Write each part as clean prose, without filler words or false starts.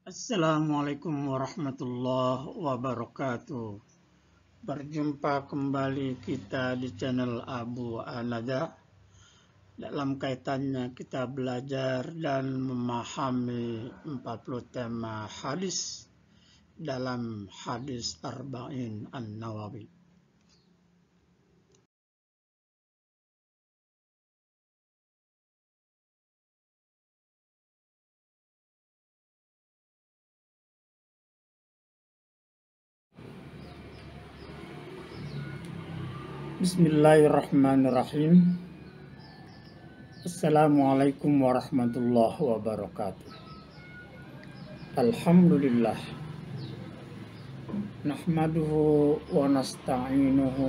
Assalamualaikum warahmatullahi wabarakatuh. Berjumpa kembali kita di channel Abu Anada. Dalam kaitannya kita belajar dan memahami 40 tema hadis dalam hadis Arba'in An-Nawawi. Bismillahirrahmanirrahim. Assalamualaikum warahmatullahi wabarakatuh. Alhamdulillah. Nahmaduhu wa nasta'inuhu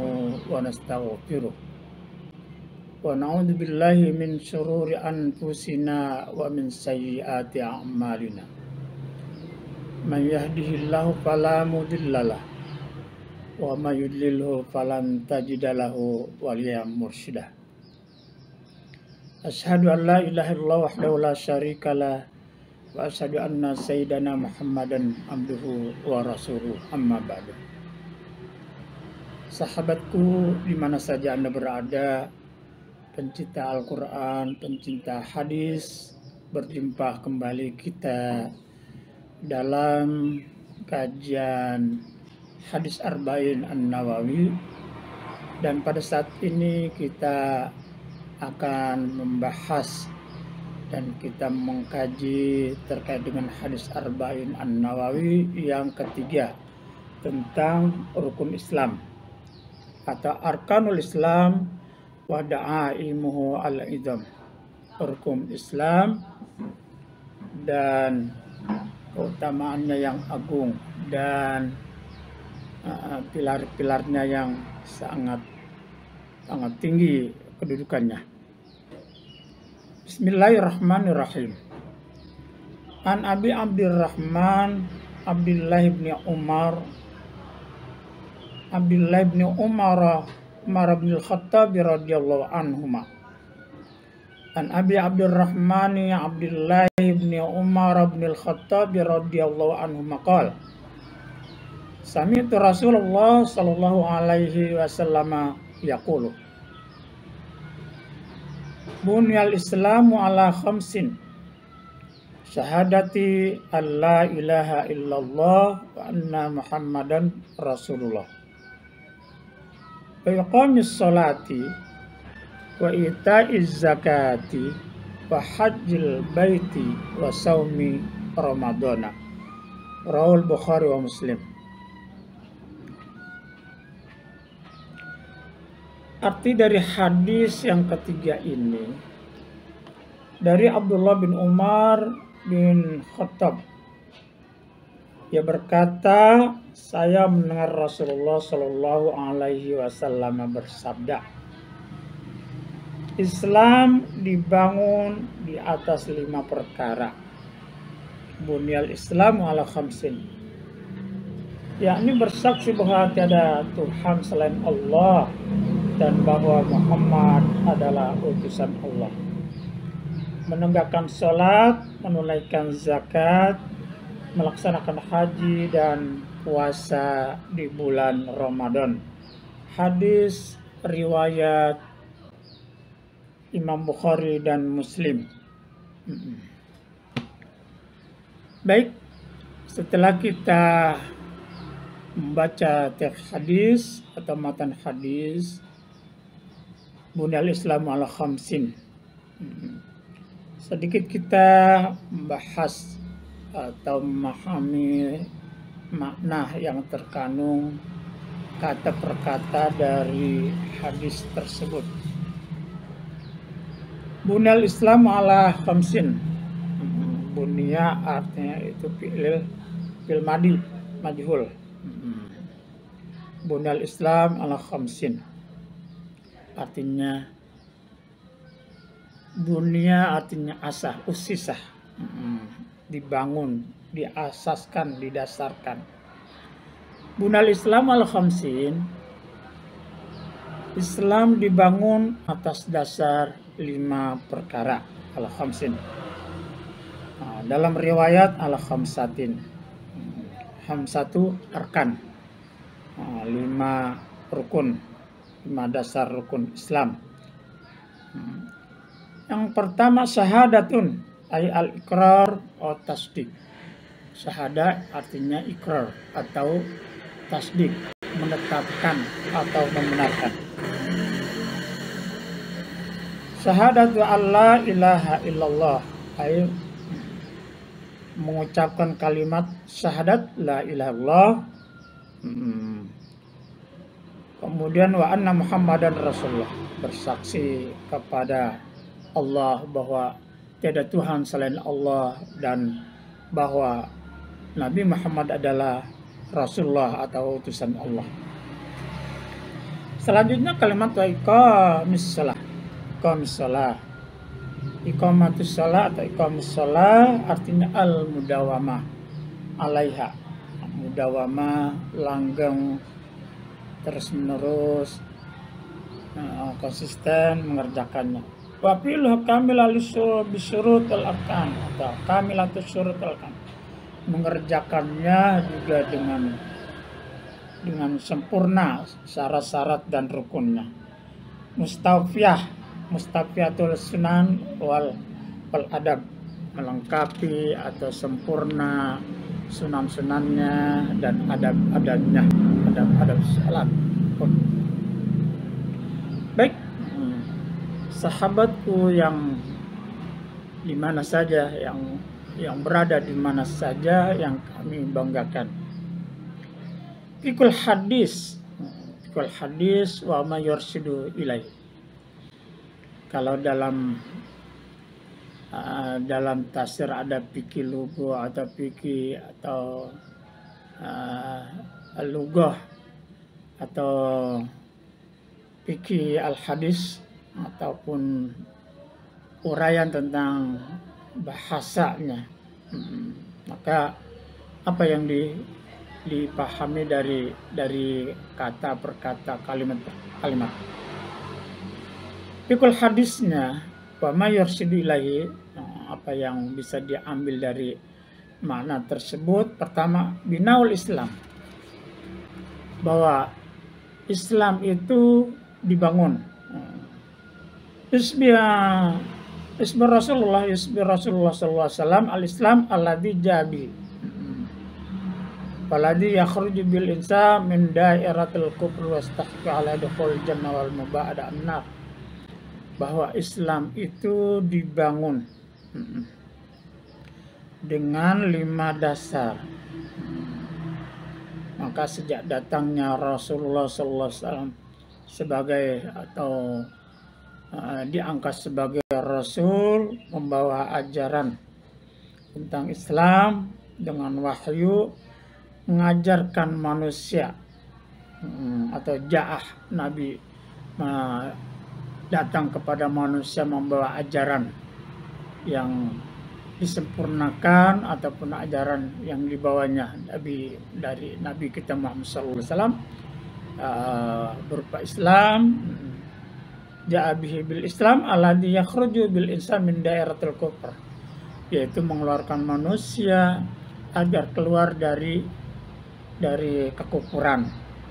wa nastaghfiruh. Wa na'udzu billahi min syururi anfusina wa min sayyiati a'malina. Man yahdihillahu fala mudhillalah wa may yudlilhu falan tajida lahu waliyan mursyida. Asyhadu an la ilaha illallah wahdahu la syarikalah wa asyhadu anna sayyidana Muhammadan abduhu wa rasuluh, amma ba'du. Sahabatku di mana saja Anda berada, pencinta Al-Qur'an, pencinta hadis, berjumpa kembali kita dalam kajian hadis Arba'in An-Nawawi, dan pada saat ini kita akan membahas dan kita mengkaji terkait dengan hadis Arba'in An-Nawawi yang ketiga tentang rukun Islam atau arkanul Islam wa da'aimuhu al-idham, rukun Islam dan keutamaannya yang agung dan pilar-pilarnya yang sangat tinggi kedudukannya. Bismillahirrahmanirrahim. An Abi Abdurrahman Abdullah bin Umar Umar bin Al-Khattab radhiyallahu anhuma. An Abi Abdurrahman Abdullah bin Umar bin Al-Khattab radhiyallahu anhuma qala Sami'tu Rasulullah sallallahu alaihi wasallam yaqulu Bunyal Islamu ala khamsin syahadati an la ilaha illallah wa anna Muhammadan Rasulullah wa iqamis salati wa ita'iz zakati wa hajjil baiti wa saumi ramadana. Rawal Bukhari wa Muslim. Arti dari hadis yang ketiga ini dari Abdullah bin Umar bin Khattab. Ia berkata, saya mendengar Rasulullah Shallallahu Alaihi Wasallam bersabda, Islam dibangun di atas 5 perkara. Bunyal Islam ala khamsin, yakni bersaksi bahwa tiada Tuhan selain Allah dan bahwa Muhammad adalah utusan Allah, menegakkan sholat, menunaikan zakat, melaksanakan haji dan puasa di bulan Ramadan. Hadis riwayat Imam Bukhari dan Muslim. Baik, setelah kita membaca teks hadis atau matan hadis Bunyal Islam ala khamsin, sedikit kita membahas atau memahami makna yang terkandung kata per kata dari hadis tersebut. Bunyal Islam ala khamsin, bunya artinya itu fi'il madi majhul. Bunyal Islam ala khamsin artinya dunia, artinya asah, usisah, dibangun, diasaskan, didasarkan. Bunyal Islam al khamsin, Islam dibangun atas dasar 5 perkara al khamsin. Dalam riwayat ala khamsatin, khamsatu arkan, 5 rukun, 5 dasar rukun Islam. Yang pertama syahadatun, ay al-iqrar atau tasdik. Syahadat artinya ikrar atau tasdik, menetapkan atau membenarkan. Syahadatu alla ilaha illallah, ay mengucapkan kalimat syahadat la ilaha illallah. Kemudian wa anna Muhammadan Rasulullah, bersaksi kepada Allah bahwa tiada Tuhan selain Allah dan bahwa Nabi Muhammad adalah Rasulullah atau utusan Allah. Selanjutnya kalimat wa iqamis shalah. Iqamis shalah. Iqamatus shalah atau iqamis shalah artinya al-mudawamah alaiha. Mudawamah, langgeng, terus menerus, konsisten mengerjakannya. Wa fi'luhu kamilal bisyurut al-arkan atau kamilatus syurut al-arkan. Mengerjakannya juga dengan sempurna syarat-syarat dan rukunnya. Mustafiyatul sunan wal adab, melengkapi atau sempurna sunan-sunannya dan adab-adabnya, adab salat. Baik, sahabatku yang di mana saja, yang berada di mana saja yang kami banggakan. Fikul hadis wa ma yursidu ilai. Kalau dalam tafsir ada fikih lugu atau fikih atau al-lughah atau fikih al-hadis ataupun uraian tentang bahasanya, maka apa yang dipahami dari kata per kata, kalimat per kalimat. Fikul hadisnya wa ma yursidu ilaihi, apa yang bisa diambil dari makna tersebut. Pertama, binaul Islam, bahwa Islam itu dibangun. Isbi Rasulullah sallallahu alaihi wasallam al-Islam alladzi jabi faladzi yakhruju bil insa min dairatil kufr wastahqi ala dukhul jannah wal muba'ada an-nar. Bahwa Islam itu dibangun dengan 5 dasar. Maka sejak datangnya Rasulullah SAW sebagai atau diangkat sebagai Rasul, membawa ajaran tentang Islam dengan wahyu, mengajarkan manusia atau ja'ah, Nabi datang kepada manusia membawa ajaran yang disempurnakan ataupun ajaran yang dibawanya dari Nabi kita Muhammad SAW, berupa Islam. Ja'a bihi bil Islam alladzi yakhruju bil insan min dairatil kufr, yaitu mengeluarkan manusia agar keluar dari kekufuran,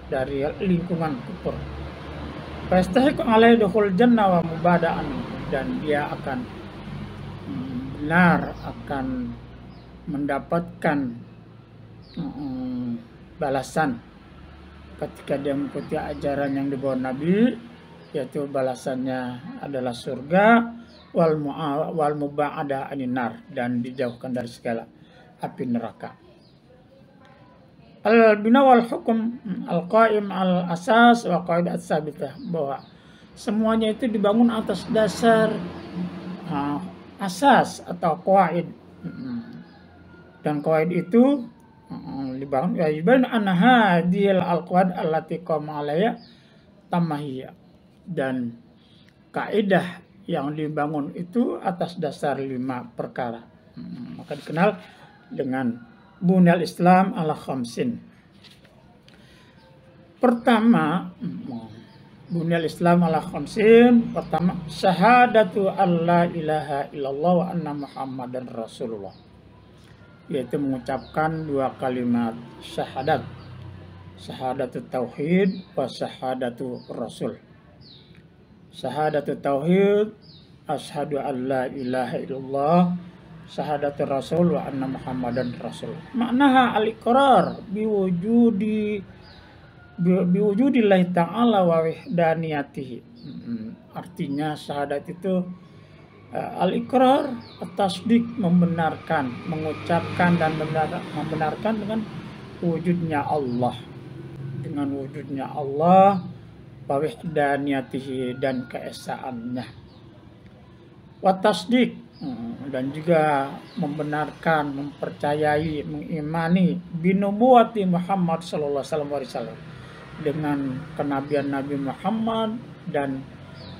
dari lingkungan kufur. Fastahiqu alaihi dukhul jannah wa mubada'an, dan dia akan benar akan mendapatkan balasan ketika dia mengikuti ajaran yang dibawa Nabi, yaitu balasannya adalah surga, wal muba'ada anin nar, dan dijauhkan dari segala api neraka. Al-bina wal hukum al-qaim al-asas wa qaidah sabitah, bahwa semuanya itu dibangun atas dasar asas atau qaid, dan qaid itu dibangun ya iban anha hadil al-qaid allati qama alaiha tamahiyah, dan kaidah yang dibangun itu atas dasar 5 perkara. Maka dikenal dengan Bunyal Islam ala khamsin. Pertama, Bunyal Islam ala khamsin. Pertama, syahadatu alla ilaha illallah wa anna Muhammadan Rasulullah, yaitu mengucapkan dua kalimat syahadat, syahadatu tauhid wa syahadatu rasul. Syahadatu tauhid, asyhadu alla ilaha illallah, syahadatu rasul wa anna Muhammadan Rasul. Maknaha al-iqrar biwujudillahi ta'ala wa wahdaniyatihi. Artinya syahadat itu al-iqrar, tasdik, membenarkan, mengucapkan dan membenarkan dengan wujudnya Allah, wa wahdaniyatihi, dan keesaannya. Wa tasdik, dan juga membenarkan, mempercayai, mengimani binubuwati Muhammad sallallahu alaihi wasallam, dengan kenabian Nabi Muhammad dan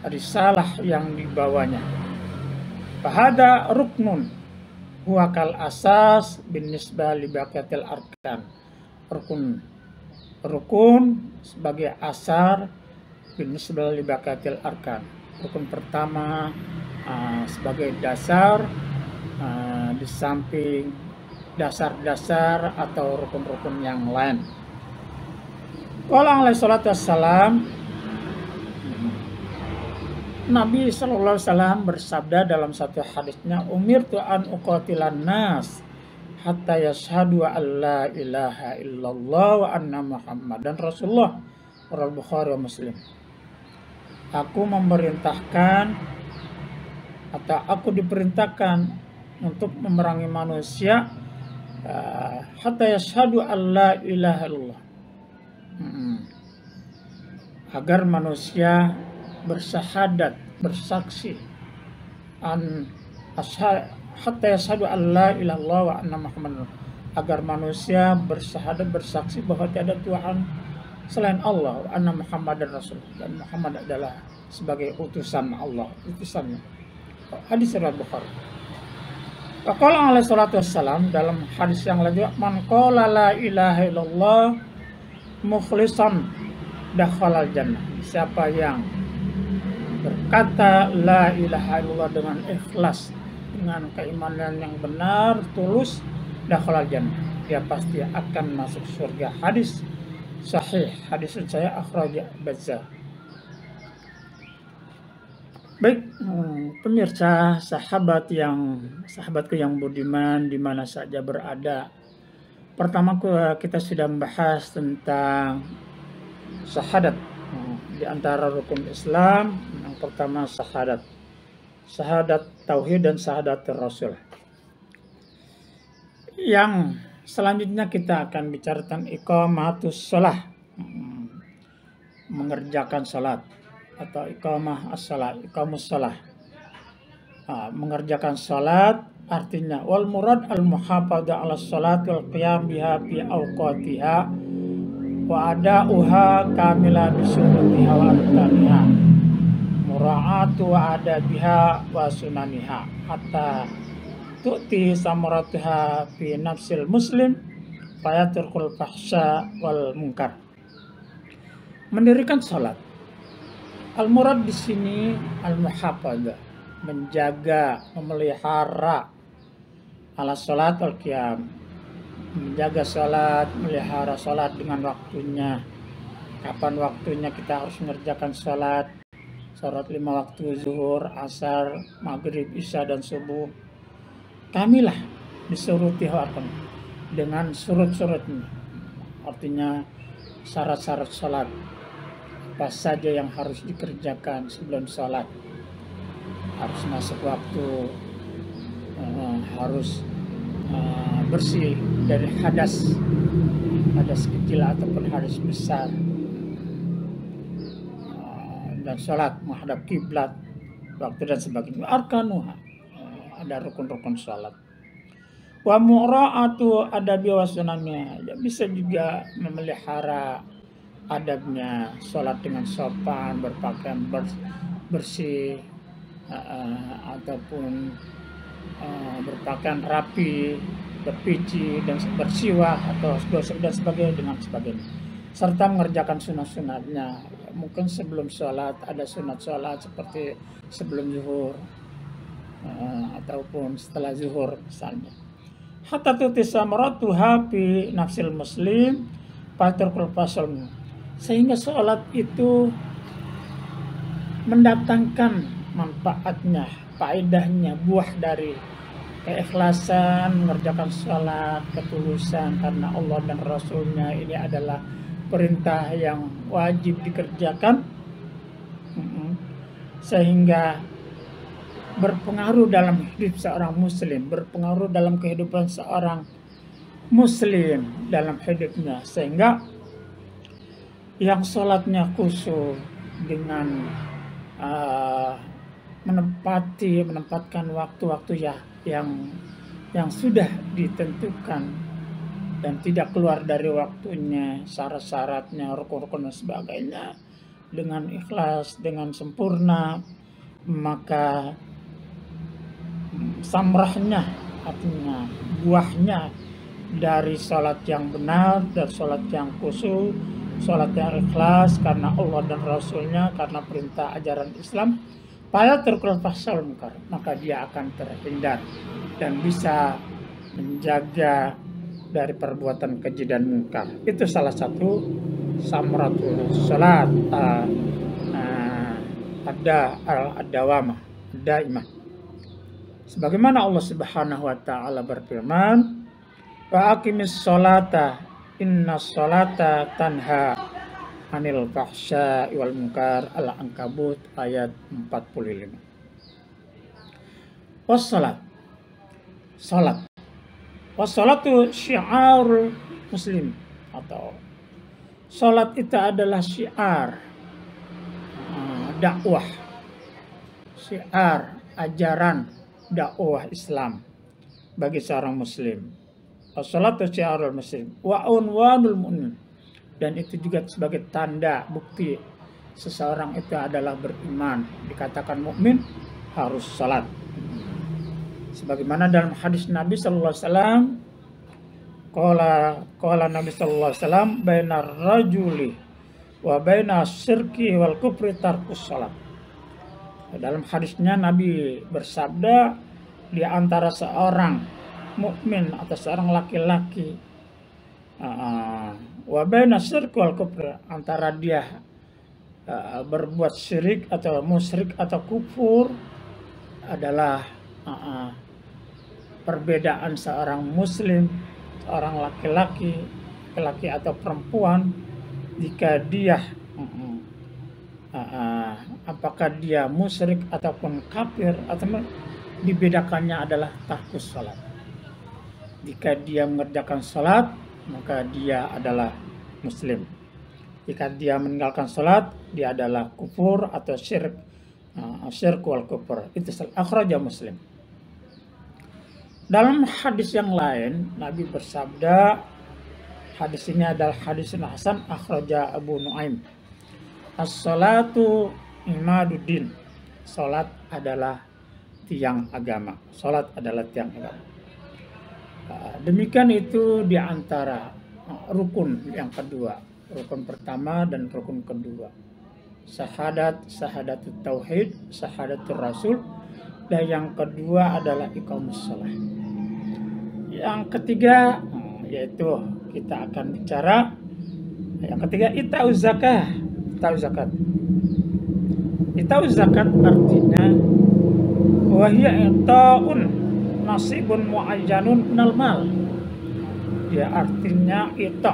risalah yang dibawanya. Fahada ruknun huwa kal asas binisbah li baqiyatil arkan. Rukun sebagai asar binisbah li baqiyatil arkan. Rukun pertama sebagai dasar di samping dasar-dasar atau rukun-rukun yang lain. Qala alaihi salatu wassalam, Nabi sallallahu alaihi wasallam bersabda dalam satu hadisnya, umirtu an uqatilan nas hatta yashhadu an la ilaha illallah wa anna Muhammadan Rasulullah. Riwayat Bukhari wa Muslim. Aku memerintahkan atau aku diperintahkan untuk memerangi manusia hatta yashhadu an la ilaha illallah, agar manusia bersyahadat, bersaksi hatta yashhadu an la ilaha illallah wa anna Muhammadan, agar manusia bersyahadat, bersaksi bahwa tiada Tuhan selain Allah, wa anna Muhammadan Rasul, dan Muhammad adalah sebagai utusan Allah, utusannya. Hadis riwayat Bukhari. Qala alaihi salatu wassalam, dalam hadis yang lain, man qala la ilaha illallah mukhlishan dakhalal jannah. Siapa yang berkata la ilaha illallah dengan ikhlas, dengan keimanan yang benar, tulus, dakhalal jannah, dia pasti akan masuk surga. Hadis sahih, hadis saya akhraj Bazzar. Baik, pemirsa, sahabatku yang budiman di mana saja berada. Pertama kita sudah membahas tentang syahadat. Di antara rukun Islam, yang pertama syahadat tauhid dan syahadat rasul. Yang selanjutnya kita akan bicarakan iqamatus shalah, mengerjakan salat, atau iqamus shalah, mengerjakan salat. Artinya wal murad al muhafadzah ala shalat wal qiyam biha fi awqatiha wa ada'uha kamila bisyurutiha wa arkaniha mura'atu wa adabiha wa sunaniha hatta tu'ti samaratuha fi nafsil muslim fayaturkul fahsya wal munkar. Mendirikan salat, al-murad di sini al-muhafadzah, menjaga, memelihara, ala salat wal qiyam, menjaga salat, melihara salat dengan waktunya. Kapan waktunya kita harus mengerjakan salat? Salat 5 waktu, zuhur, asar, maghrib, isya, dan subuh. Kamilah disuruh tihawakan dengan surut-surutnya. Artinya syarat-syarat salat, apa saja yang harus dikerjakan sebelum salat. Harus masuk waktu, harus bersih dari hadas kecil ataupun hadas besar, dan sholat menghadap kiblat, waktu dan sebagainya. Arkanuha, ada rukun-rukun sholat. Wa mura'atu adabi wa sunannya, bisa juga memelihara adabnya, sholat dengan sopan, berpakaian bersih, ataupun berpakaian rapi, berpici, dan bersiwak atau gosok dan sebagainya, dengan sebagainya. serta mengerjakan sunat-sunatnya. Mungkin sebelum sholat ada sunat sholat seperti sebelum zuhur ataupun setelah zuhur misalnya. Hatta tutisa maratuha fi nafsil muslim fatrul fasl, sehingga sholat itu mendatangkan manfaatnya, faedahnya, buah dari keikhlasan mengerjakan sholat, ketulusan karena Allah dan Rasulnya. Ini adalah perintah yang wajib dikerjakan, sehingga berpengaruh dalam hidup seorang muslim, berpengaruh dalam kehidupan seorang muslim dalam hidupnya, sehingga yang sholatnya khusyuk dengan menempatkan waktu-waktu yang sudah ditentukan dan tidak keluar dari waktunya, syarat-syaratnya, rukun-rukun dan sebagainya dengan ikhlas, dengan sempurna, maka samrahnya, artinya buahnya dari sholat yang benar, dari sholat yang khusyuk, sholat yang ikhlas karena Allah dan Rasulnya, karena perintah ajaran Islam, pada terkul fasal mungkar, maka dia akan terhindar dan bisa menjaga dari perbuatan keji dan mungkar. Itu salah satu samratul salat, ada al-dawamah, daimah. Sebagaimana Allah Subhanahu wa taala berfirman, "Wa aqimis sholata inna sholata tanha anil fahsya wal munkar." Al-Ankabut ayat 45. Wassalat, salat. Wassalatu syiarul muslim, atau salat itu adalah syiar dakwah, syiar ajaran dakwah Islam bagi seorang muslim. Wassalatu syiarul muslim wa unwanul mu'min, dan itu juga sebagai tanda bukti seseorang itu adalah beriman. Dikatakan mukmin harus salat. Sebagaimana dalam hadis Nabi sallallahu alaihi wasallam, qala Nabi sallallahu alaihi wasallam, bainar rajuli wa bainas syirki wal kufri tarkus salat. Dalam hadisnya Nabi bersabda, di antara seorang mukmin atau seorang laki-laki wa baina syirk wal kufr, antara dia berbuat syirik atau musyrik atau kufur, adalah perbedaan seorang muslim, seorang laki-laki atau perempuan, jika dia apakah dia musyrik ataupun kafir, atau dibedakannya adalah tarkus salat. Jika dia mengerjakan salat, maka dia adalah muslim. Jika dia meninggalkan salat, dia adalah kufur atau syirik, syirk wal kufur. Itu akhraja Muslim. Dalam hadis yang lain, Nabi bersabda, hadis ini adalah hadis hasan, akhraja Abu Nuaim, as-salatu imaduddin, salat adalah tiang agama. Salat adalah tiang agama. Demikian itu di antara rukun yang kedua, rukun pertama dan rukun kedua. Syahadatut tauhid, syahadatul rasul, dan yang kedua adalah iqamus shalah. Yang ketiga yaitu kita akan bicara yang ketiga, itauz zakah. Itauz zakat artinya wahya ta'un nasibun mu'ayyanun minal mal. Ya, artinya itu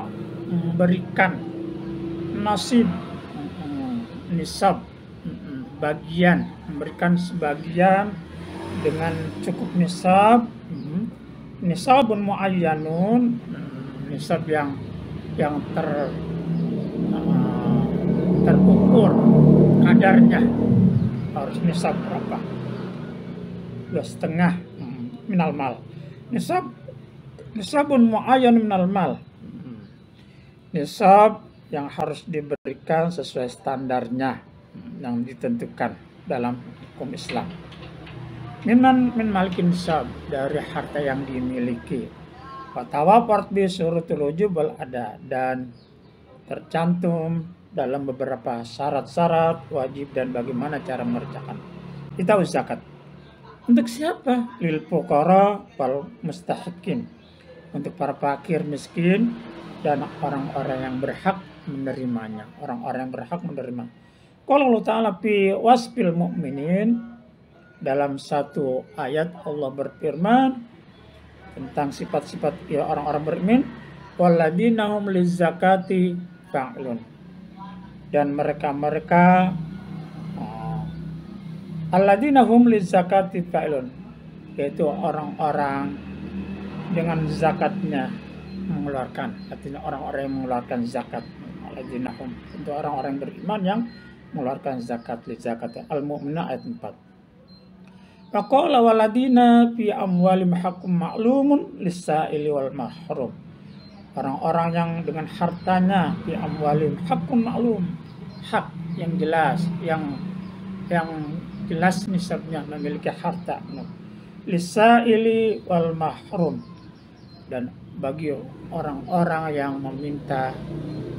memberikan nasib, nisab, bagian, memberikan sebagian dengan cukup nisab, nisabun mu'ayyanun, nisab yang terukur kadarnya, harus nisab berapa, 2,5 minal mal. Nisabun mu'ayyan minal mal, nisab yang harus diberikan sesuai standarnya yang ditentukan dalam hukum Islam. Min malikin nisab, dari harta yang dimiliki. Fatawafart bi surutul wujub wal ada, dan tercantum dalam beberapa syarat-syarat wajib dan bagaimana cara mengerjakan. Kita zakat. Untuk siapa? Lil fuqara wal mustahiqin. Untuk para fakir miskin dan orang-orang yang berhak menerimanya. Orang-orang yang berhak menerima. Qala Allah Ta'ala fi wasfil mu'minin, dalam satu ayat Allah berfirman tentang sifat-sifat orang-orang beriman, walladzina hum lizakati fa'ilun, dan mereka alladzina hum lizakati fa'ilun, yaitu orang-orang dengan zakatnya mengeluarkan, artinya orang-orang yang mengeluarkan zakat. Alladzina hum, itu orang-orang beriman yang mengeluarkan zakat. Li zakat Al-Mu'minah ayat 4. Faqala waladina fi amwalim haqqum ma'lumun lis-sa'ili wal mahrum. Orang-orang yang dengan hartanya fi amwalim haqqum ma'lum, hak yang jelas, yang jelas nisabnya, memiliki harta. Lis-sa'ili wal mahrum, dan bagi orang-orang yang meminta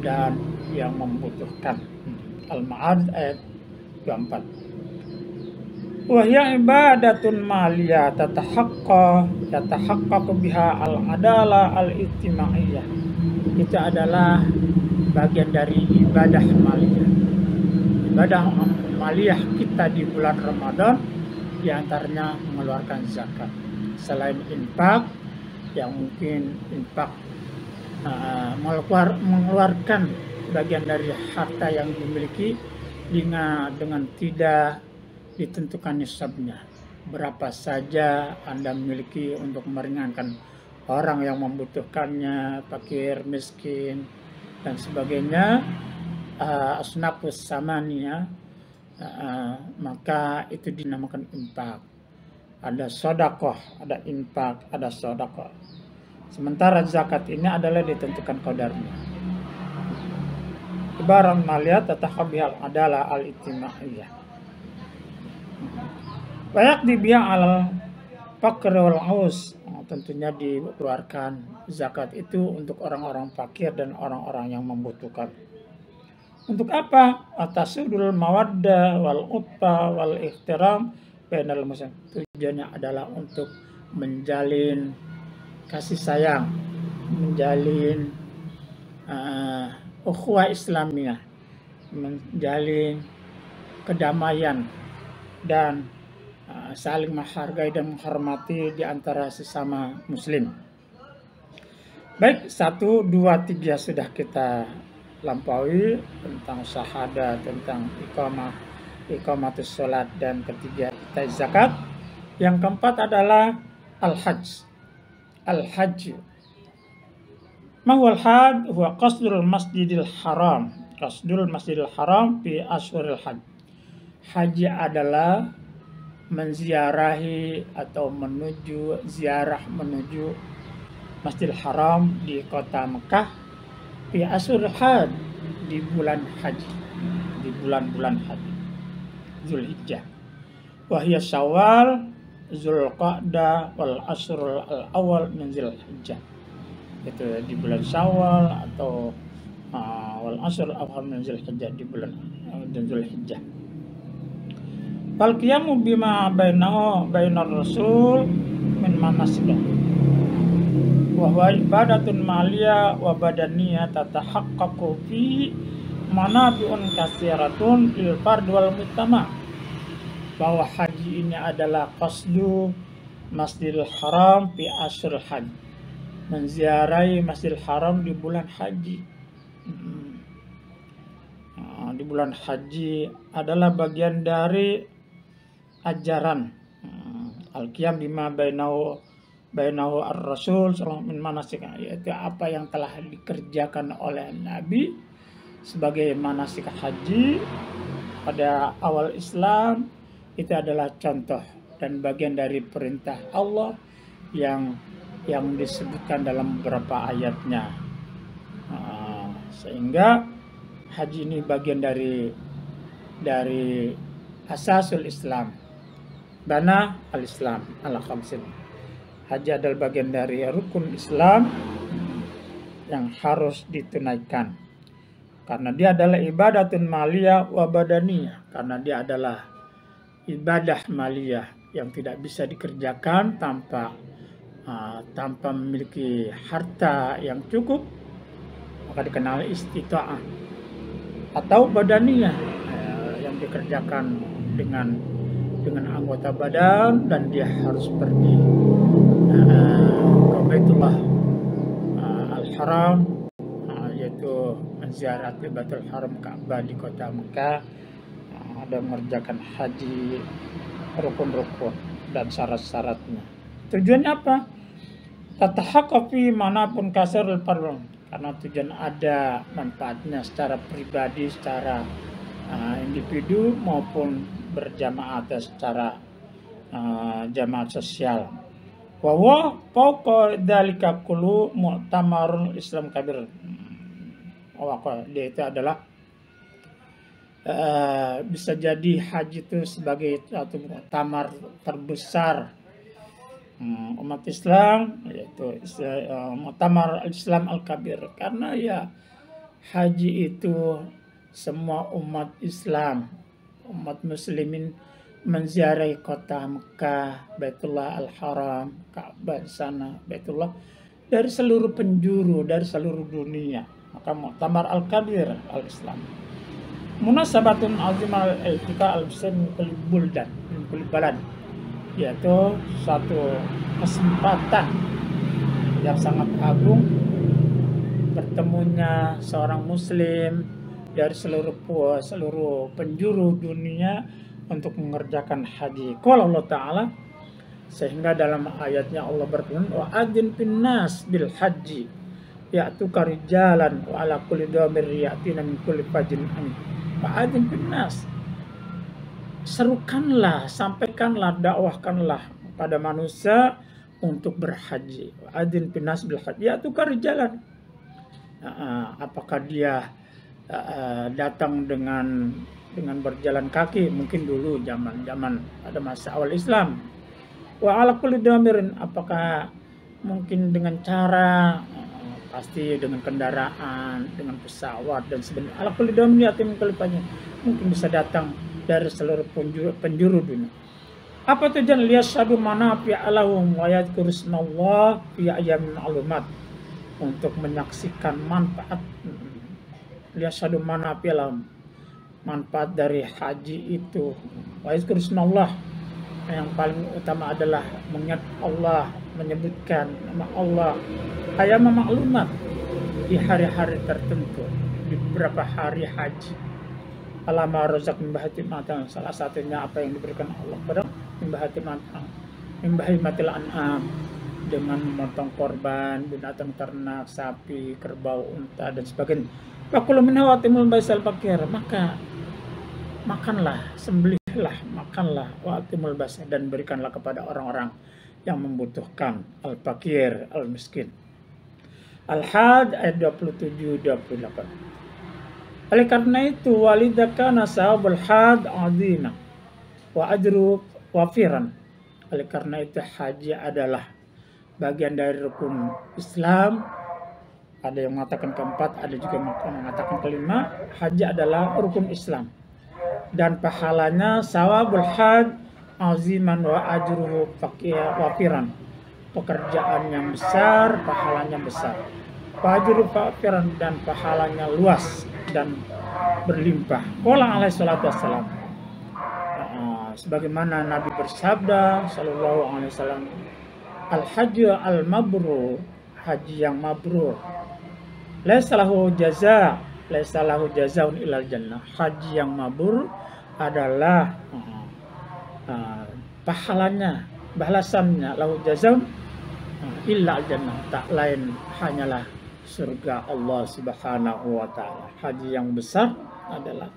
dan yang membutuhkan. Al-Ma'ad ayat 24. Wahya ibadatun maliyah tatahaqqaqu biha al-adalah al-ijtimaiyah. Itu adalah bagian dari ibadah maliyah. Ibadah maliyah kita di bulan Ramadan diantaranya mengeluarkan zakat. Selain infak, yang mungkin infak mengeluarkan bagian dari harta yang dimiliki dengan tidak ditentukan nisabnya, berapa saja Anda miliki untuk meringankan orang yang membutuhkannya, fakir, miskin, dan sebagainya, asnafus samaniyah, maka itu dinamakan infak. Ada sedekah, ada infak, ada sedekah. Sementara zakat ini adalah ditentukan qadarnya. Ibarat maliyah tatakhabihal adalah al-ijtimaiyah. Banyak dibiang al fakir wal aus, tentunya dikeluarkan zakat itu untuk orang-orang fakir dan orang-orang yang membutuhkan. Untuk apa? Atasudul mawaddah wal utfa wal ihtiram bainal muslim. Tujuannya adalah untuk menjalin kasih sayang, menjalin ukhuwah Islamiyah, menjalin kedamaian dan saling menghargai dan menghormati di antara sesama muslim. Baik, 1, 2, 3 sudah kita lampaui tentang syahadat, tentang iqamatus sholat, dan ketiga kita zakat. Yang keempat adalah al-hajj. Al-hajj. Mahwal hajj huwa qasdul masjidil haram. Qasdul masjidil haram fi ashhuril hajj. Haji adalah menziarahi atau ziarah menuju Masjidil Haram di kota Mekah fi ashhuril hajj, di bulan haji, di bulan-bulan haji, Zulhijjah, wahya Syawal, Zulqa'dah wal ashrul al-awwal min Zulhijjah. Itu di bulan Syawal atau wal ashrul al-awwal min Zulhijjah, di bulan Zulhijjah. Fal qiyamu bima bainar rasul min manasik wa huwa ibadatun maliyah wa badaniyah tatahaqqaqu fi manabi'un katsiratun lil fard wal mujtama'. Bahwa haji ini adalah qasdu Masjidil Haram fi ashhuril hajj, menziarahi Masjidil Haram di bulan haji. Di bulan haji adalah bagian dari ajaran al-qiyam bima bainahu ar-rasul sallallahu min manasik, yaitu apa yang telah dikerjakan oleh Nabi sebagai manasik haji pada awal Islam. Itu adalah contoh dan bagian dari perintah Allah yang disebutkan dalam beberapa ayatnya. Sehingga haji ini bagian dari asasul Islam. Bana al-Islam ala khamsin. Haji adalah bagian dari rukun Islam yang harus ditunaikan. karena dia adalah ibadatun maliyah wa badaniyah, karena dia adalah ibadah maliyah yang tidak bisa dikerjakan tanpa memiliki harta yang cukup, maka dikenal istita'ah, atau badaniyah yang dikerjakan dengan anggota badan, dan dia harus pergi ke Baitullah Al-Haram, yaitu menziarah Baitul Haram Ka'bah di kota Mekah, dan mengerjakan haji, rukun-rukun dan syarat-syaratnya. Tujuannya apa? Tatahaqqaqi manapun kasarul fardhu, karena tujuan ada manfaatnya secara pribadi, secara individu maupun berjamaah atau secara jamaah sosial. Wa huwa fawqa dzalika kullu mu'tamarul Islam kabir. Dia itu adalah bisa jadi haji itu sebagai satu muktamar terbesar umat Islam, yaitu muktamar Islam Al-Kabir, karena ya haji itu semua umat Islam, umat muslimin menziarahi kota Mekah, Baitullah Al-Haram, Ka'bah di sana, Baitullah, dari seluruh penjuru, dari seluruh dunia. Maka muktamar Al-Kabir Al-Islam munasabatun azimah al-iltika al-muslim kulli buldan min kulli balad, yaitu satu kesempatan yang sangat agung bertemunya seorang muslim dari seluruh penjuru dunia untuk mengerjakan haji. Qala Allah Ta'ala, sehingga dalam ayatnya Allah berfirman, wa adzin finnas bil haji ya'tuka rijalan wa ala kulli dhamir ya'tina min kulli fajrin amin. Wa adzin finnas, serukanlah, sampaikanlah, dakwahkanlah pada manusia untuk berhaji. Wa adzin finnas bil haji ya'tuka rijalan. Apakah dia datang dengan berjalan kaki? Mungkin dulu zaman pada masa awal Islam. Wa ala kulli dhamirin, apakah mungkin dengan cara pasti dengan kendaraan, dengan pesawat dan sebagainya. Ala kulli dhamirin mungkin bisa datang dari seluruh penjuru dunia. Apa tujuan? Liyasyhadu manafi'a lahum wa yadhkuru ismallah fi ayyamin ma'lumat, untuk menyaksikan manfaat. Liyasyhadu manafi'a lahum, manfaat dari haji itu. Wa yadhkuru ismallah, yang paling utama adalah mengingat Allah, menyebutkan nama Allah, ayyam ma'lumat, di hari-hari tertentu, di beberapa hari haji. Alama rozak mimbahatil matan, salah satunya apa yang diberikan Allah kepada mimbahimatil an'am, dengan memotong korban binatang ternak, sapi, kerbau, unta dan sebagainya. Fakulu minha wa atimul baisal fakir, maka makanlah, sembelihlah, makanlah, wa atimul bais, dan berikanlah kepada orang-orang yang membutuhkan, al-fakir, al-miskin. Al-Had ayat 27-28. Oleh karena itu, walidakana sahabul had azima wa ajru wafiran. Oleh karena itu, haji adalah bagian dari rukun Islam. Ada yang mengatakan keempat, ada juga yang mengatakan kelima. Haji adalah rukun Islam, dan pahalanya sawabul had aziman wa ajruhu wafiran. Pekerjaan yang besar, pahalanya besar. Ajru wafiran, dan pahalanya luas dan berlimpah. Qala alaihi salatu wassalam, sebagaimana Nabi bersabda sallallahu alaihi wasallam, al-hajju al-mabrur, haji yang mabrur, laisa lahu jazaa'un ilal jannah. Haji yang mabrur adalah pahalanya, balasannya, lahu jazaa'un illa al-jannah, tak lain hanyalah surga Allah Subhanahu wa ta'ala. Haji yang besar adalah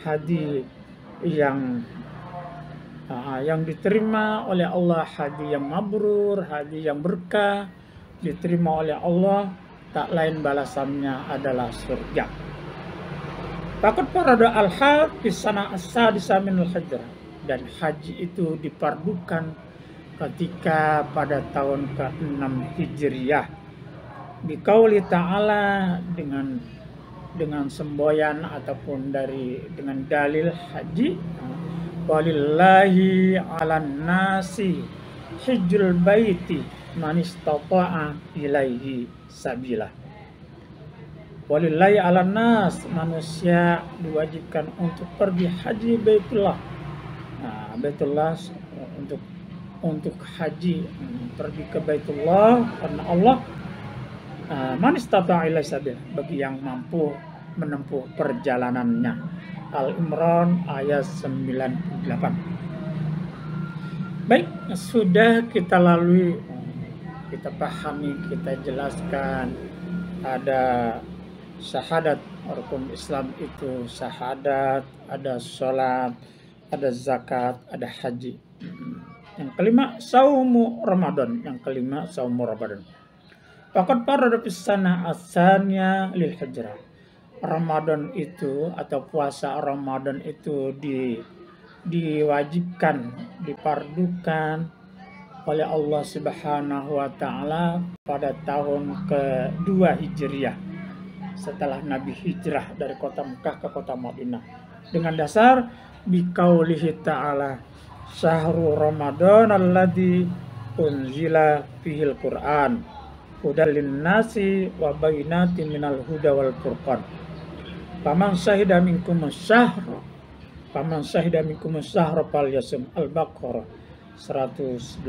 haji yang diterima oleh Allah, haji yang mabrur, haji yang berkah, diterima oleh Allah, tak lain balasannya adalah surga. Faqad farada al-hajj fi sana as-sadisa min al-hijrah, dan haji itu dipardukan ketika pada tahun ke-6 Hijriyah. Biqauli ta'ala, dengan dengan semboyan ataupun dengan dalil haji. Walillahi 'alan nasi hijjul baiti man istata'a ilaihi sabila. Walillahi 'alan nas, manusia diwajibkan untuk pergi haji Baitullah. Nah, Baitullah untuk haji, pergi ke Baitullah karena Allah. Man istata'a ilaihi sabila, bagi yang mampu menempuh perjalanannya. Al-Imran ayat 98. Baik, sudah kita lalui, kita pahami, kita jelaskan ada syahadat. Rukun Islam itu syahadat, ada sholat, ada zakat, ada haji. Yang kelima, saumu Ramadan. Yang kelima, saumu Ramadan. Faqad farada fis sanah as-saniyah lil hijrah. Ramadan itu atau puasa Ramadan itu diwajibkan, dipardukan oleh Allah Subhanahu wa taala pada tahun kedua Hijriah setelah Nabi hijrah dari kota Mekah ke kota Madinah, dengan dasar biqaulihi ta'ala syahrul Ramadan alladzi unzila fihil Qur'an hudal linnasi wa bayyinatin minal huda wal furqan. Faman syahida minkum syahra falyasum. Al-Baqarah 184.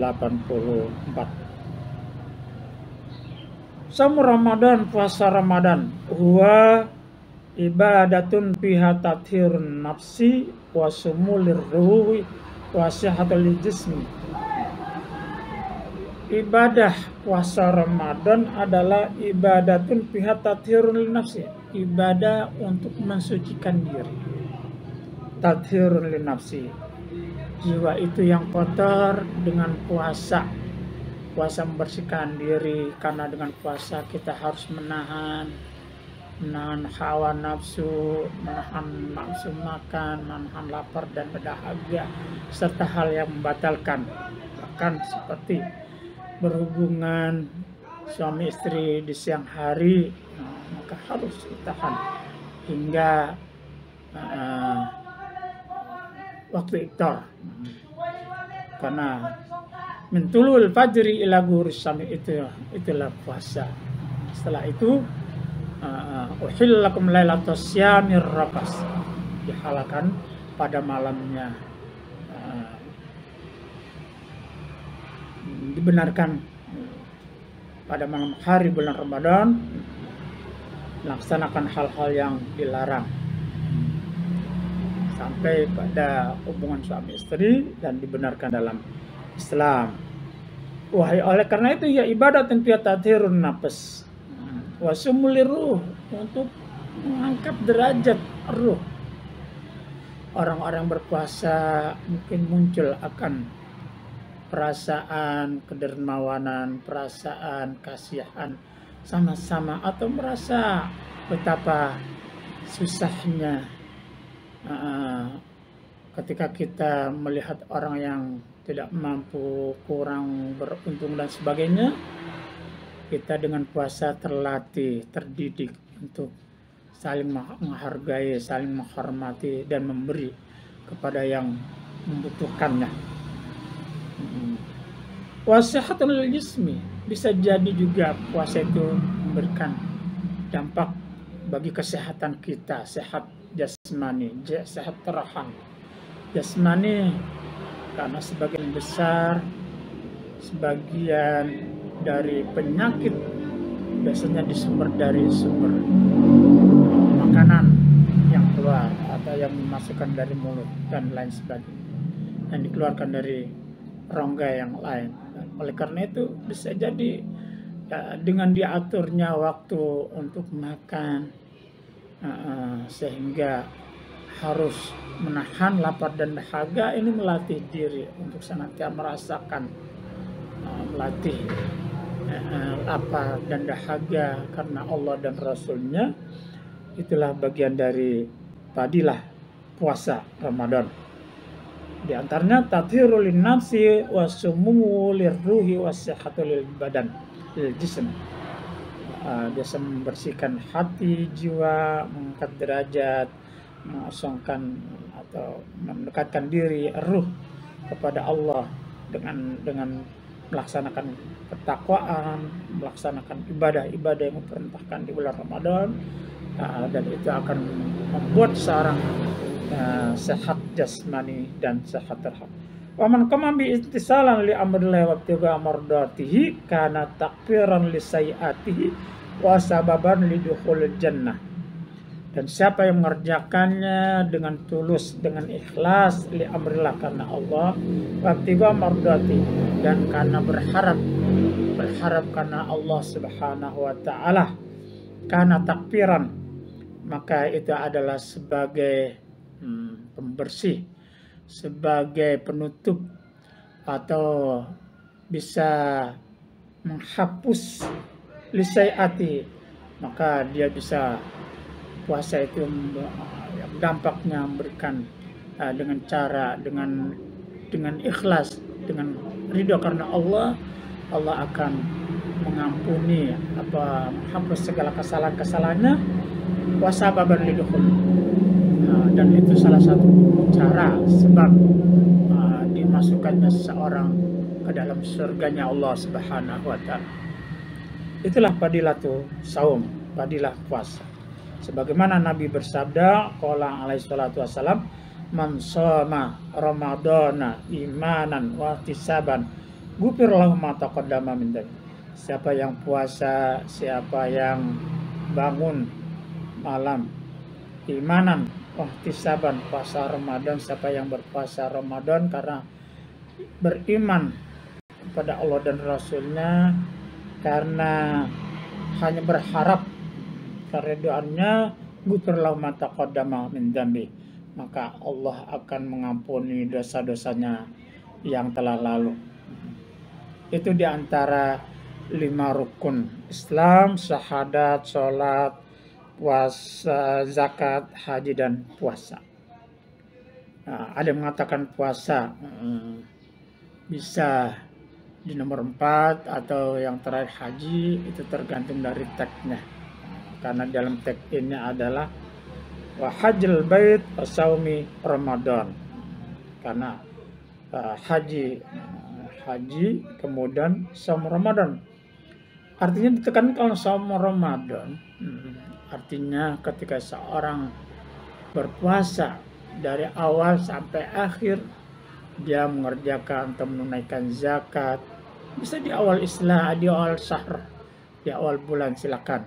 Saum Ramadan, puasa Ramadan, huwa ibadatun fiha tathirun nafsi wa sumulir ruhi wa sihatul jismi. Ibadah puasa Ramadan adalah ibadatun fiha tathirun nafsi, ibadah untuk mensucikan diri. Tathirun nafsi, jiwa itu yang kotor dengan puasa membersihkan diri, karena dengan puasa kita harus menahan hawa nafsu, menahan nafsu makan, menahan lapar dan dahaga, serta hal yang membatalkan, bahkan seperti berhubungan suami istri di siang hari, maka harus ditahan hingga waktu iftar, karena mentulul fajri ila ghuris syami, itulah puasa. Setelah itu uhilla lakum lailatus syamir rafas, dihalalkan pada malamnya, dibenarkan pada malam hari bulan Ramadan melaksanakan hal-hal yang dilarang sampai pada hubungan suami istri dan dibenarkan dalam Islam. Oleh karena itu ya ibadat yang tathirun nafs wa sumulir ruh, untuk mengangkat derajat ruh. Orang-orang berpuasa mungkin muncul akan perasaan kedermawanan, perasaan kasihan sama-sama, atau merasa betapa susahnya ketika kita melihat orang yang tidak mampu, kurang beruntung dan sebagainya. Kita dengan puasa terlatih, terdidik untuk saling menghargai, saling menghormati dan memberi kepada yang membutuhkannya. Wasihatul jismi, bisa jadi juga puasa itu memberikan dampak bagi kesehatan kita, sehat jasmani, sehat rohani. Jasmani karena sebagian besar, sebagian dari penyakit biasanya dari sumber makanan yang keluar atau yang dimasukkan dari mulut dan lain sebagainya, yang dikeluarkan dari rongga yang lain. Oleh karena itu bisa jadi dengan diaturnya waktu untuk makan, sehingga harus menahan lapar dan dahaga, ini melatih diri untuk senantiasa merasakan, melatih lapar dan dahaga karena Allah dan Rasulnya. Itulah bagian dari fadilah puasa Ramadan. Di antaranya tathirul nafsi wa sumumu lirruhi wa sihhatul badan lil jism. biasa membersihkan hati, jiwa, mengangkat derajat, mengosongkan atau mendekatkan diri, ruh kepada Allah dengan melaksanakan ketakwaan, melaksanakan ibadah-ibadah yang diperintahkan di bulan Ramadan, dan itu akan membuat seorang sehat jasmani dan sehat terhad. Wa man qama bi ittisalan li amrillah wa ibtigha mardatihi kana takfiran li sayiatihi wa sababan li dukhulil jannah. Dan siapa yang mengerjakannya dengan tulus, dengan ikhlas li amrillah karena Allah, wa ibtigha mardati dan karena berharap karena Allah Subhanahu wa taala, kana takfiran, maka itu adalah sebagai pembersih, sebagai penutup, atau bisa menghapus lisaiati, maka dia bisa puasa itu dampaknya memberikan dengan cara dengan ikhlas, dengan ridho karena Allah akan mengampuni menghapus segala kesalahan-kesalahannya, wasababan lidukhul. Dan itu salah satu cara sebab dimasukkannya seseorang ke dalam surganya Allah Subhanahu wa taala. Itulah fadilatu saum, fadilah puasa. Sebagaimana Nabi bersabda, qala alaihi salatu wassalam, man shoma ramadhana imanan wa ihtisaban ghufir lahu ma taqaddama min dzambi. Siapa yang puasa, siapa yang bangun malam imanan ihtisaban, puasa Ramadan, siapa yang berpuasa Ramadan karena beriman kepada Allah dan Rasulnya, karena hanya berharap keridhaannya, ghufir lahu ma taqaddama min dzambi, maka Allah akan mengampuni dosa-dosanya yang telah lalu. Itu diantara 5 rukun Islam: syahadat, sholat, puasa, zakat, haji, dan puasa. Ada yang mengatakan puasa bisa di nomor 4 atau yang terakhir haji, itu tergantung dari teksnya. Karena dalam teks ini adalah wa hajjal bait wa saumi Ramadan. Karena haji kemudian saum Ramadan. Artinya ditekan kalau saum Ramadan, artinya ketika seorang berpuasa dari awal sampai akhir, dia mengerjakan atau menunaikan zakat, bisa di awal Islam, di awal syahr, di awal bulan silakan,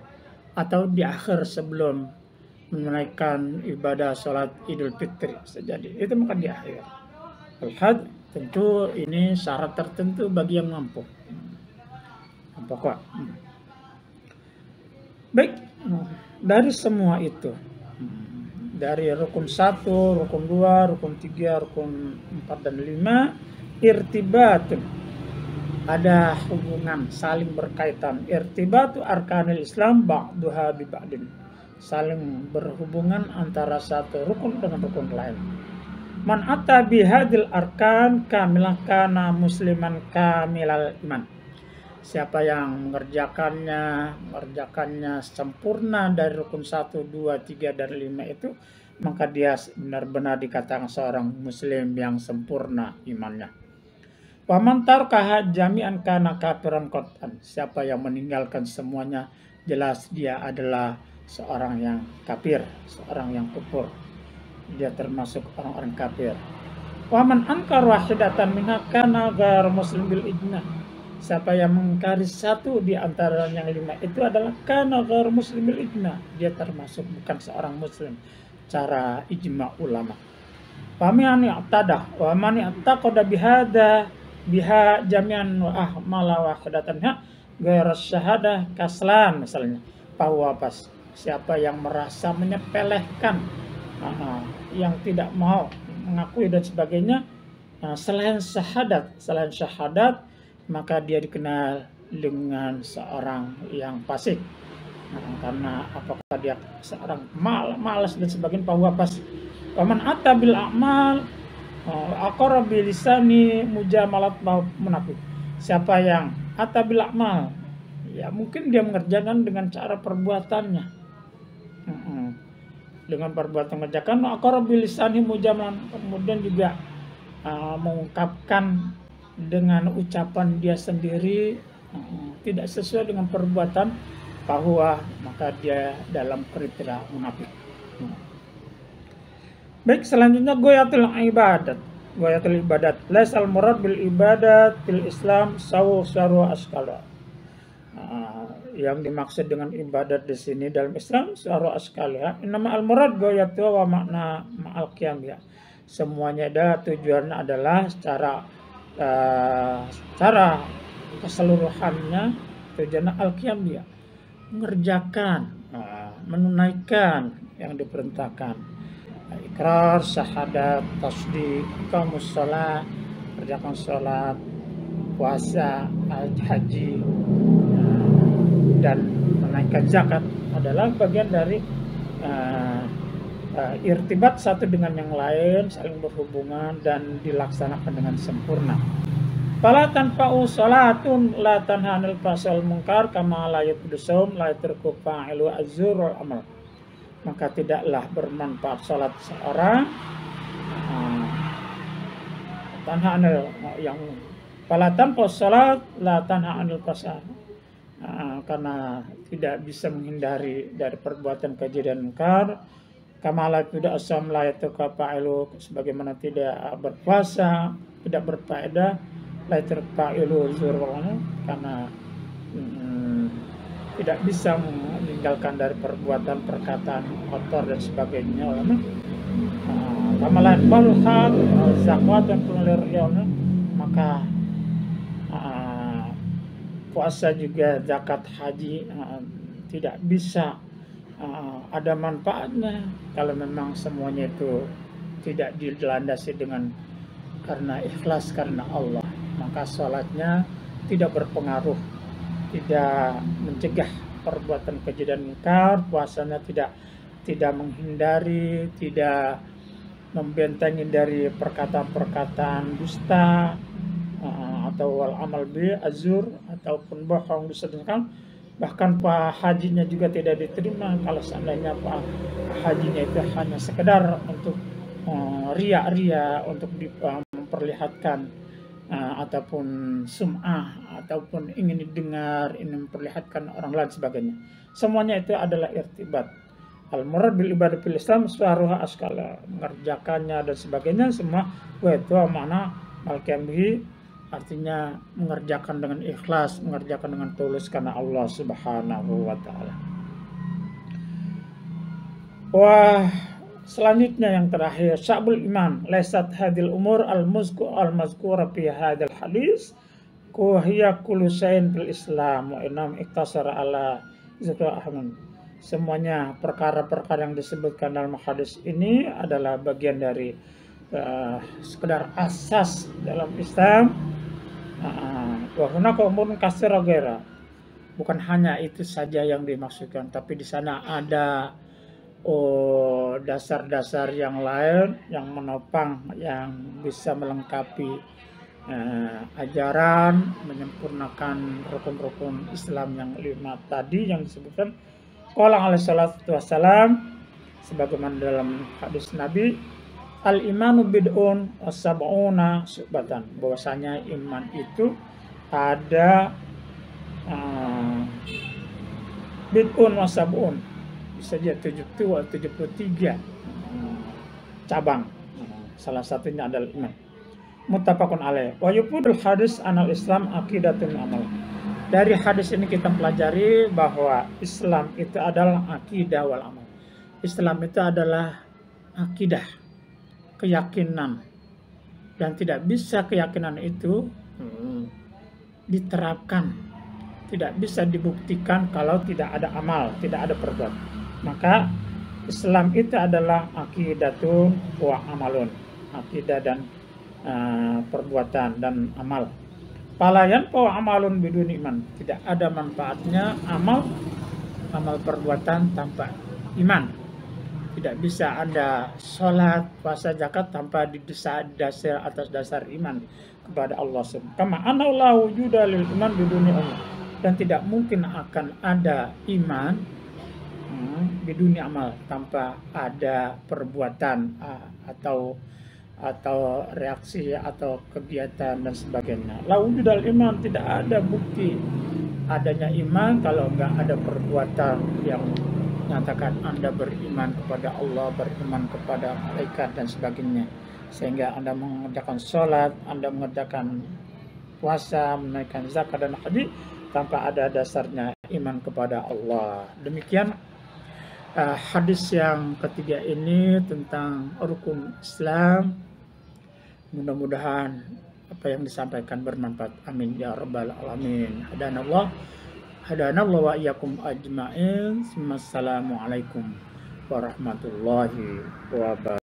atau di akhir sebelum menunaikan ibadah sholat Idul Fitri sejadi, itu maka di akhir. Al-Had tentu ini syarat tertentu bagi yang mampu. Pokok. Baik, dari semua itu, dari rukun 1, rukun 2, rukun 3, rukun 4 dan 5, irtibatun, ada hubungan, saling berkaitan. Irtibatu arkanil Islam ba'duha bi ba'din, saling berhubungan antara satu rukun dengan rukun lain. Man atta bihadil arkan kamilah kana musliman kamilal iman. Siapa yang mengerjakannya sempurna dari rukun 1, 2, 3, dan 5 itu, maka dia benar-benar dikatakan seorang muslim yang sempurna imannya. Wa man tarkaha jami'an kana kafiran qat'an. Siapa yang meninggalkan semuanya, jelas dia adalah seorang yang kafir, seorang yang kufur. Dia termasuk orang-orang kafir. Wa man ankar wahidatan minha kana ghairu muslim bil ijma'. Siapa yang mengingkari satu di antara yang 5 itu adalah kana ghairu muslim bil ijma'. Dia termasuk bukan seorang muslim cara ijma' ulama. Wa man i'tadah wa man i'taqada biha jami'an wa ahmala wahidatan ghairu syahadah kaslan misalnya. Bahwa pas siapa yang merasa menyepelekan, yang tidak mau mengakui dan sebagainya, selain syahadat, maka dia dikenal dengan seorang yang fasik. Karena apakah dia seorang malas dan sebagainya, bahwa pas waman atta bil a'mal aqarra bilisani mujamalat munafik. Siapa yang atta bil a'mal, Ya mungkin dia mengerjakan dengan cara perbuatannya. Dengan perbuatan mengerjakan aqrab bilisani mujaman, kemudian juga mengungkapkan dengan ucapan dia sendiri tidak sesuai dengan perbuatan, bahwa maka dia dalam kriteria munafik. Baik, selanjutnya goyatul ibadat. Goyatul ibadat laisal murad bil ibadat fil Islam sawu syaru askala. Yang dimaksud dengan ibadat di sini dalam Islam syaru askala, nama al murad goyatu wa makna ma'al qiyam ya. Semuanya ada tujuannya adalah secara keseluruhannya tujuannya al-qiyam ya, mengerjakan, menunaikan yang diperintahkan. Ikrar, syahadat, tasdik, iqamus shalah, kerjakan salat, puasa, haji, dan menaikkan zakat adalah bagian dari irtibat satu dengan yang lain, saling berhubungan dan dilaksanakan dengan sempurna. Fala tanfa'u salatun la tanha 'anil fahsya'i wal munkar kama la yaqdu shaum la yatraku fa'ilu az-zur wal amal. Maka tidaklah bermanfaat salat seorang tanha 'anil yang fala tanfa'u salat la tanha 'anil fahsya'i, karena tidak bisa menghindari dari perbuatan keji dan munkar. Kama la yaqdu shaum la yatraku fa'ilu, sebagaimana tidak berpuasa tidak berfaedah laiterfa'ilu zurwana, karena tidak bisa meninggalkan dari perbuatan, perkataan kotor dan sebagainya. Kamalan balhat zakat dan pengeluaran, maka puasa juga zakat haji tidak bisa ada manfaatnya kalau memang semuanya itu tidak dilandasi dengan karena ikhlas karena Allah. Maka sholatnya tidak berpengaruh, tidak mencegah perbuatan keji dan munkar. Puasanya tidak menghindari, tidak membentengi dari perkataan-perkataan dusta atau wal amal bi azur ataupun bohong disedangkan. Bahkan hajinya juga tidak diterima kalau seandainya hajinya itu hanya sekedar untuk ria-ria, untuk memperlihatkan ataupun sum'ah, ataupun ingin didengar, ingin memperlihatkan orang lain sebagainya. Semuanya itu adalah irtibat. Al-murad bil ibadah fil Islam suaruha askala, mengerjakannya dan sebagainya semua itu makna al-qiyamhi, artinya mengerjakan dengan ikhlas, mengerjakan dengan tulus karena Allah Subhanahu wa taala. Wah, selanjutnya yang terakhir, sya'bul iman laisat hadil umur al-mazkura fi hadal hadis kuhiya kullu syai'in fil Islam wa inam iktasara ala zikra ahman. Semuanya perkara-perkara yang disebutkan dalam hadis ini adalah bagian dari sekedar asas dalam Islam. Wa hunaka umurun katsira ghaira. Bukan hanya itu saja yang dimaksudkan, tapi di sana ada dasar-dasar yang lain yang menopang, yang bisa melengkapi ajaran, menyempurnakan rukun-rukun Islam yang 5 tadi yang disebutkan. Qala alaihi salatu wassalam, sebagaimana dalam hadis Nabi, al-imanu bid'un was-sab'una syu'batan, bahwasanya iman itu ada bid'un was-sab'un, bisa jadi 73 cabang. Salah satunya adalah iman. Muttafaqun alaih. Wa yufidul hadis anal Islam aqidatun amal. Dari hadis ini kita pelajari bahwa Islam itu adalah akidah wal amal. Islam itu adalah akidah, keyakinan, dan tidak bisa keyakinan itu diterapkan, tidak bisa dibuktikan kalau tidak ada amal, tidak ada perbuatan. Maka Islam itu adalah akidatun wa amalun, akidah dan perbuatan dan amal. Palayan bahwa amalun bidun iman, tidak ada manfaatnya amal perbuatan tanpa iman. Tidak bisa Anda sholat, puasa, zakat tanpa didasar atas dasar iman kepada Allah Subhanahu. Kama anna la wujuda lil iman biduni Allah. dan tidak mungkin akan ada iman di dunia amal tanpa ada perbuatan atau reaksi atau kegiatan dan sebagainya. La wujudal iman, tidak ada bukti adanya iman kalau nggak ada perbuatan yang menyatakan Anda beriman kepada Allah, beriman kepada malaikat dan sebagainya, sehingga Anda mengerjakan sholat, Anda mengerjakan puasa, menunaikan zakat dan haji tanpa ada dasarnya iman kepada Allah. Demikian hadis yang ketiga ini tentang rukun Islam. Mudah-mudahan apa yang disampaikan bermanfaat. Amin ya rabbal alamin. Hadanallah wa iyyakum ajma'in. Wassalamualaikum warahmatullahi wabarakatuh.